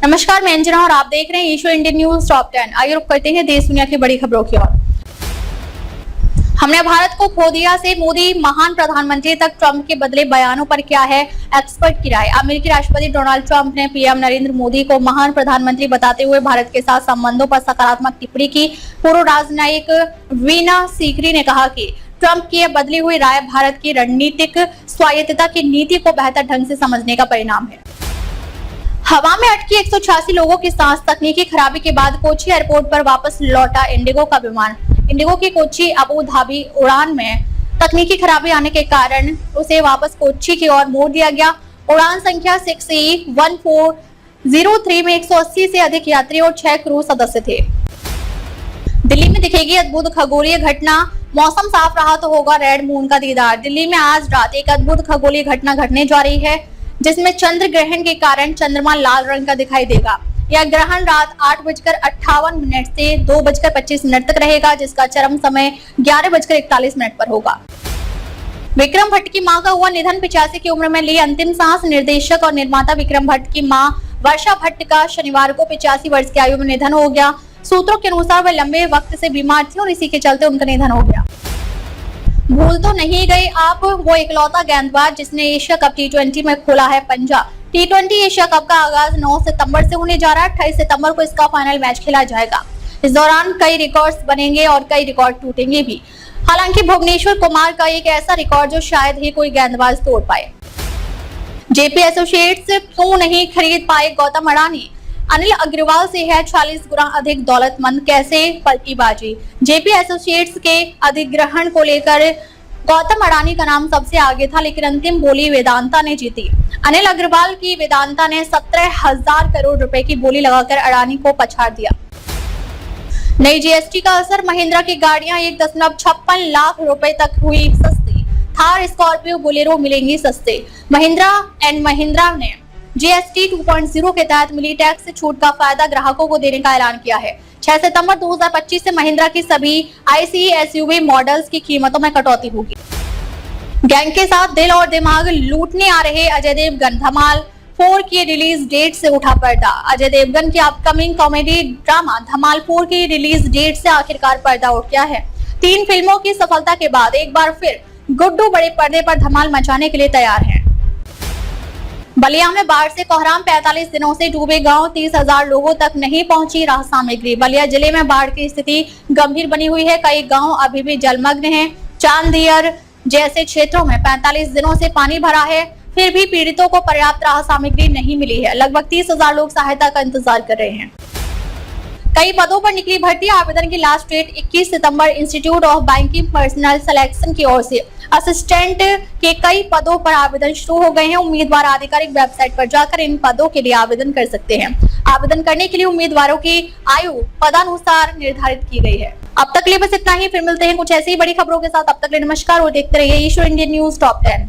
नमस्कार, मैं अंजना और आप देख रहे हैं ईश्वर इंडियन न्यूज टॉप 10। आइए रुक करते हैं देश दुनिया की बड़ी खबरों की ओर। हमने भारत को खो दिया से मोदी महान प्रधानमंत्री तक ट्रंप के बदले बयानों पर क्या है एक्सपर्ट की राय। अमेरिकी राष्ट्रपति डोनाल्ड ट्रंप ने पीएम नरेंद्र मोदी को महान प्रधानमंत्री बताते हुए भारत के साथ संबंधों पर सकारात्मक टिप्पणी की। पूर्व राजनयिक वीना सीकरी ने कहा कि ट्रंप की यह बदली हुई राय भारत की रणनीतिक स्वायत्तता की नीति को बेहतर ढंग से समझने का परिणाम है। हवा में अटकी 186 लोगों की सांस। तकनीकी खराबी के बाद कोच्चि एयरपोर्ट पर वापस लौटा इंडिगो का विमान। इंडिगो की कोच्चि अबू धाबी उड़ान में तकनीकी खराबी आने के कारण उसे वापस कोच्चि की ओर मोड़ दिया गया। उड़ान संख्या 6E1403 में 180 से अधिक यात्री और 6 क्रू सदस्य थे। दिल्ली में दिखेगी अद्भुत खगोलीय घटना। मौसम साफ रहा तो होगा रेड मून का दीदार। दिल्ली में आज रात एक अद्भुत खगोलीय घटना घटने जा रही है, जिसमें चंद्र ग्रहण के कारण चंद्रमा लाल रंग का दिखाई देगा। यह ग्रहण रात 8:58 से 2:25 तक रहेगा, जिसका चरम समय 11:41 पर होगा। विक्रम भट्ट की मां का हुआ निधन। 85 की उम्र में ली अंतिम सांस। निर्देशक और निर्माता विक्रम भट्ट की मां वर्षा भट्ट का शनिवार को 85 वर्ष की आयु में निधन हो गया। सूत्रों के अनुसार वह लंबे वक्त से बीमार थी और इसी के चलते उनका निधन हो गया। भूल तो नहीं गए आप वो इकलौता गेंदबाज जिसने एशिया कप T20 में खोला है पंजा। T20 एशिया कप का आगाज 9 सितंबर से होने जा रहा है। 28 सितंबर को इसका फाइनल मैच खेला जाएगा। इस दौरान कई रिकॉर्ड्स बनेंगे और कई रिकॉर्ड टूटेंगे भी। हालांकि भुवनेश्वर कुमार का एक ऐसा रिकॉर्ड जो शायद ही कोई गेंदबाज तोड़ पाए। जेपी एसोसिएट्स क्यों नहीं खरीद पाए गौतम अडानी। अनिल अग्रवाल से है 40 गुना अधिक दौलतमंद, कैसे पलटी बाजी। जेपी एसोसिएट्स के अधिग्रहण को लेकर गौतम अडानी का नाम सबसे आगे था, लेकिन अंतिम बोली वेदांता ने जीती। अनिल अग्रवाल की वेदांता ने 17,000 करोड़ रुपए की बोली लगाकर अडानी को पछाड़ दिया। नई जीएसटी का असर। महिंद्रा की गाड़ियां 1.56 लाख रुपए तक हुई सस्ती। थार, स्कॉर्पियो, बोलेरो मिलेंगी सस्ते। महिंद्रा एंड महिंद्रा ने जीएसटी 2.0 के तहत मिली टैक्स से छूट का फायदा ग्राहकों को देने का ऐलान किया है। 6 सितंबर 2025 से महिंद्रा की सभी आईसी एसयूवी मॉडल्स की कीमतों में कटौती होगी। गैंग के साथ दिल और दिमाग लूटने आ रहे अजय देवगन। धमाल 4 की रिलीज डेट से उठा पर्दा। अजय देवगन की अपकमिंग कॉमेडी ड्रामा धमाल 4 की रिलीज डेट से आखिरकार पर्दा उठ गया है। 3 फिल्मों की सफलता के बाद एक बार फिर गुड्डू बड़े पर्दे पर धमाल मचाने के लिए तैयार है। बलिया में बाढ़ से कोहराम। 45 दिनों से डूबे गांव। 30,000 लोगों तक नहीं पहुंची राहत सामग्री। बलिया जिले में बाढ़ की स्थिति गंभीर बनी हुई है। कई गांव अभी भी जलमग्न हैं। चांदियर जैसे क्षेत्रों में 45 दिनों से पानी भरा है, फिर भी पीड़ितों को पर्याप्त राहत सामग्री नहीं मिली है। लगभग 30,000 लोग सहायता का इंतजार कर रहे हैं। कई पदों पर निकली भर्ती। आवेदन की लास्ट डेट 21 सितंबर। Institute of banking personnel selection की ओर से असिस्टेंट के कई पदों पर आवेदन शुरू हो गए हैं। उम्मीदवार आधिकारिक वेबसाइट पर जाकर इन पदों के लिए आवेदन कर सकते हैं। आवेदन करने के लिए उम्मीदवारों की आयु पदानुसार निर्धारित की गई है। अब तक के लिए बस इतना ही। फिर मिलते हैं कुछ ऐसी ही बड़ी खबरों के साथ। अब तक के लिए नमस्कार और देखते रहिए ईश्वर इंडियन न्यूज टॉप 10।